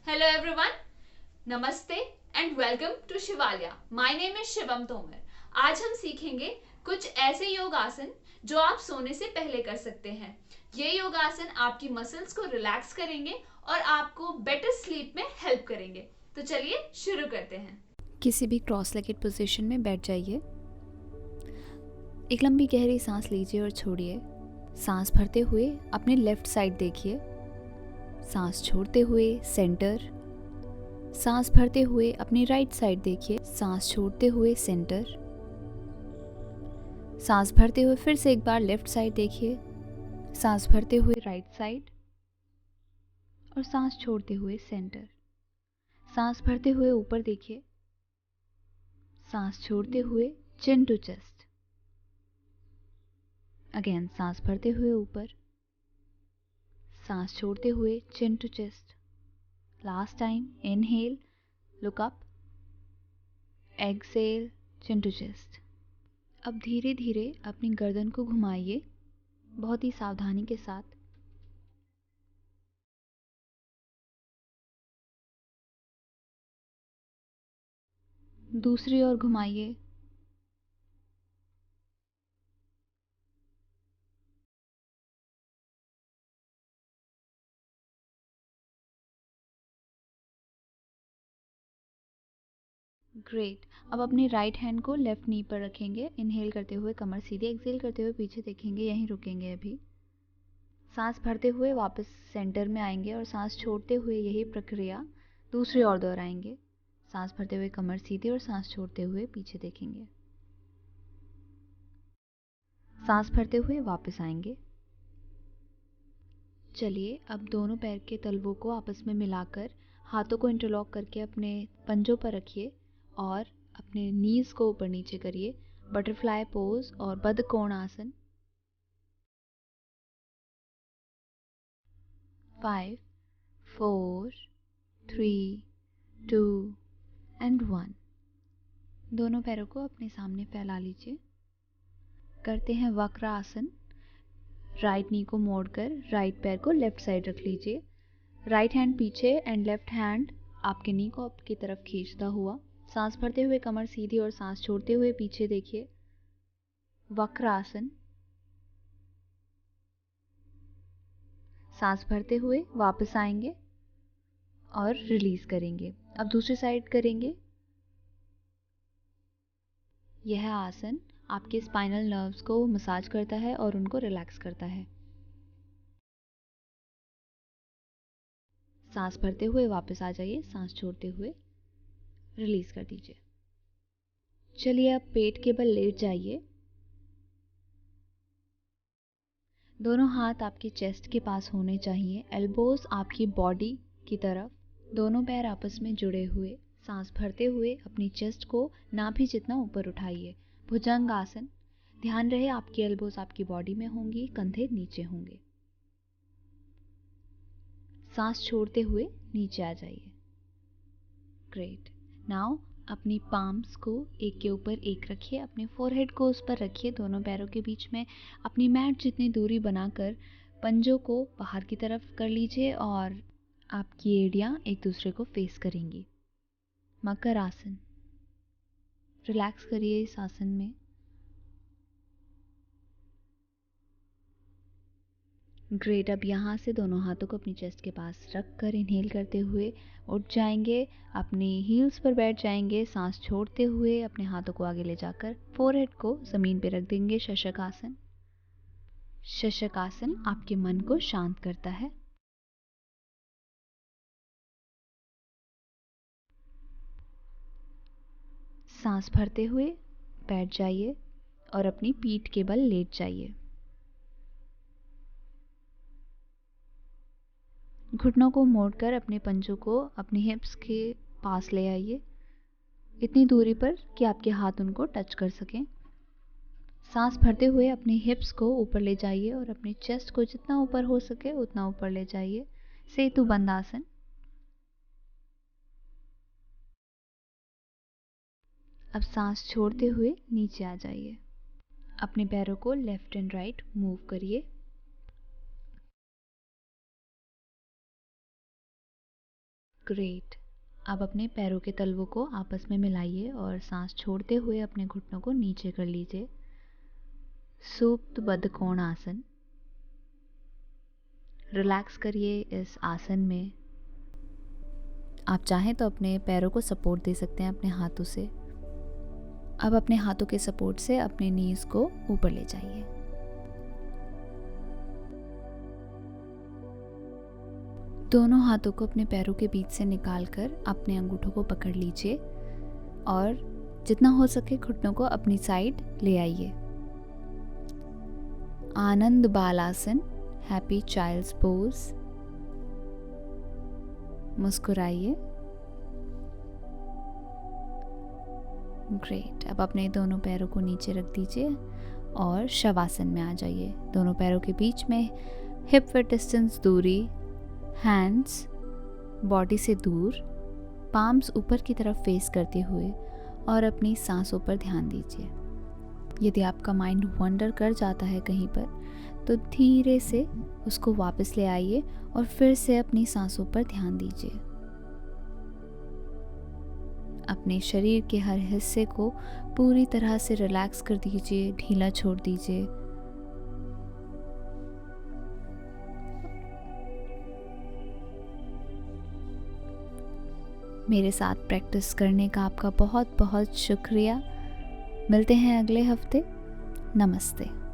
Hello everyone, Namaste and welcome to Shivalya. My name is Shivam Tomar. आज हम सीखेंगे कुछ ऐसे योगासन जो आप सोने से पहले कर सकते हैं। ये योगासन आपकी मसल्स को रिलैक्स करेंगे और आपको बेटर स्लीप में हेल्प करेंगे। तो चलिए शुरू करते हैं। किसी भी क्रॉस लेगेड पोजीशन में बैठ जाइए। एक लंबी गहरी सांस लीजिए और छोड़िए। सांस भरते हुए अपने लेफ्ट साइड देखिए, सांस छोड़ते हुए सेंटर। सांस भरते हुए अपनी राइट साइड देखिए, सांस छोड़ते हुए सेंटर। सांस भरते हुए फिर से एक बार लेफ्ट साइड देखिए, सांस भरते हुए राइट साइड और सांस छोड़ते हुए सेंटर। सांस भरते हुए ऊपर देखिए, सांस छोड़ते हुए चिन टू चेस्ट। अगेन सांस भरते हुए ऊपर, सांस छोड़ते हुए chin to chest. Last time, inhale, look up, exhale, chin to chest. अब धीरे धीरे अपनी गर्दन को घुमाइए, बहुत ही सावधानी के साथ। दूसरी ओर घुमाइए। ग्रेट। अब अपनी राइट हैंड को लेफ्ट नी पर रखेंगे। इनहेल करते हुए कमर सीधी, एक्सहेल करते हुए पीछे देखेंगे, यहीं रुकेंगे अभी। सांस भरते हुए वापस सेंटर में आएंगे और सांस छोड़ते हुए यही प्रक्रिया दूसरी ओर दोहराएंगे। सांस भरते हुए कमर सीधी और सांस छोड़ते हुए पीछे देखेंगे। सांस भरते हुए वापस आएंगे। चलिए अब दोनों पैर के तलवों को आपस में मिलाकर हाथों को इंटरलॉक करके अपने पंजों पर रखिए और अपने नीज को ऊपर नीचे करिए। बटरफ्लाई पोज और बद्ध कोण आसन। 5, 4, 3, 2 एंड 1। दोनों पैरों को अपने सामने फैला लीजिए। करते हैं वक्र आसन। राइट नी को मोड़कर राइट पैर को लेफ्ट साइड रख लीजिए। राइट हैंड पीछे एंड लेफ्ट हैंड आपके नी को आपकी तरफ खींचता हुआ। सांस भरते हुए कमर सीधी और सांस छोड़ते हुए पीछे देखिए। वक्र आसन। सांस भरते हुए वापस आएंगे और रिलीज करेंगे। अब दूसरी साइड करेंगे। यह आसन आपके स्पाइनल नर्व्स को मसाज करता है और उनको रिलैक्स करता है। सांस भरते हुए वापस आ जाइए, सांस छोड़ते हुए रिलीज कर दीजिए। चलिए अब पेट के बल लेट जाइए। दोनों हाथ आपकी चेस्ट के पास होने चाहिए, एल्बोज आपकी बॉडी की तरफ, दोनों पैर आपस में जुड़े हुए। सांस भरते हुए अपनी चेस्ट को नाभि जितना ऊपर उठाइए। भुजंग आसन। ध्यान रहे आपकी एल्बोज आपकी बॉडी में होंगी, कंधे नीचे होंगे। सांस छोड़ते हुए नीचे आ जाइए। ग्रेट। नाउ अपनी पाम्स को एक के ऊपर एक रखिए, अपने फोरहेड को उस पर रखिए, दोनों पैरों के बीच में अपनी मैट जितनी दूरी बनाकर पंजों को बाहर की तरफ कर लीजिए और आपकी एड़ियाँ एक दूसरे को फेस करेंगी। मकर आसन। रिलैक्स करिए इस आसन में। ग्रेट। अब यहाँ से दोनों हाथों को अपनी चेस्ट के पास रख कर इनहेल करते हुए उठ जाएंगे, अपनी हील्स पर बैठ जाएंगे। सांस छोड़ते हुए अपने हाथों को आगे ले जाकर फोरहेड को ज़मीन पर रख देंगे। शशक आसन। शशक आसन आपके मन को शांत करता है। सांस भरते हुए बैठ जाइए और अपनी पीठ के बल लेट जाइए। घुटनों को मोड़कर अपने पंजों को अपनी हिप्स के पास ले आइए, इतनी दूरी पर कि आपके हाथ उनको टच कर सकें। सांस भरते हुए अपनी हिप्स को ऊपर ले जाइए और अपनी चेस्ट को जितना ऊपर हो सके उतना ऊपर ले जाइए। सेतु बंद आसन। अब सांस छोड़ते हुए नीचे आ जाइए। अपने पैरों को लेफ्ट एंड राइट मूव करिए। ग्रेट। अब अपने पैरों के तलवों को आपस में मिलाइए और सांस छोड़ते हुए अपने घुटनों को नीचे कर लीजिए। सुप्त बद्ध कोण आसन। रिलैक्स करिए इस आसन में। आप चाहें तो अपने पैरों को सपोर्ट दे सकते हैं अपने हाथों से। अब अपने हाथों के सपोर्ट से अपने नीज को ऊपर ले जाइए। दोनों हाथों को अपने पैरों के बीच से निकालकर अपने अंगूठों को पकड़ लीजिए और जितना हो सके घुटनों को अपनी साइड ले आइए। आनंद बालासन, हैप्पी चाइल्ड्स पोज। मुस्कुराइए। ग्रेट। अब अपने दोनों पैरों को नीचे रख दीजिए और शवासन में आ जाइए। दोनों पैरों के बीच में हिप विड्थ डिस्टेंस दूरी, हैंड्स बॉडी से दूर, पाम्स ऊपर की तरफ फेस करते हुए और अपनी सांसों पर ध्यान दीजिए। यदि आपका माइंड वंडर कर जाता है कहीं पर तो धीरे से उसको वापस ले आइए और फिर से अपनी सांसों पर ध्यान दीजिए। अपने शरीर के हर हिस्से को पूरी तरह से रिलैक्स कर दीजिए, ढीला छोड़ दीजिए। मेरे साथ प्रैक्टिस करने का आपका बहुत बहुत शुक्रिया। मिलते हैं अगले हफ्ते। नमस्ते।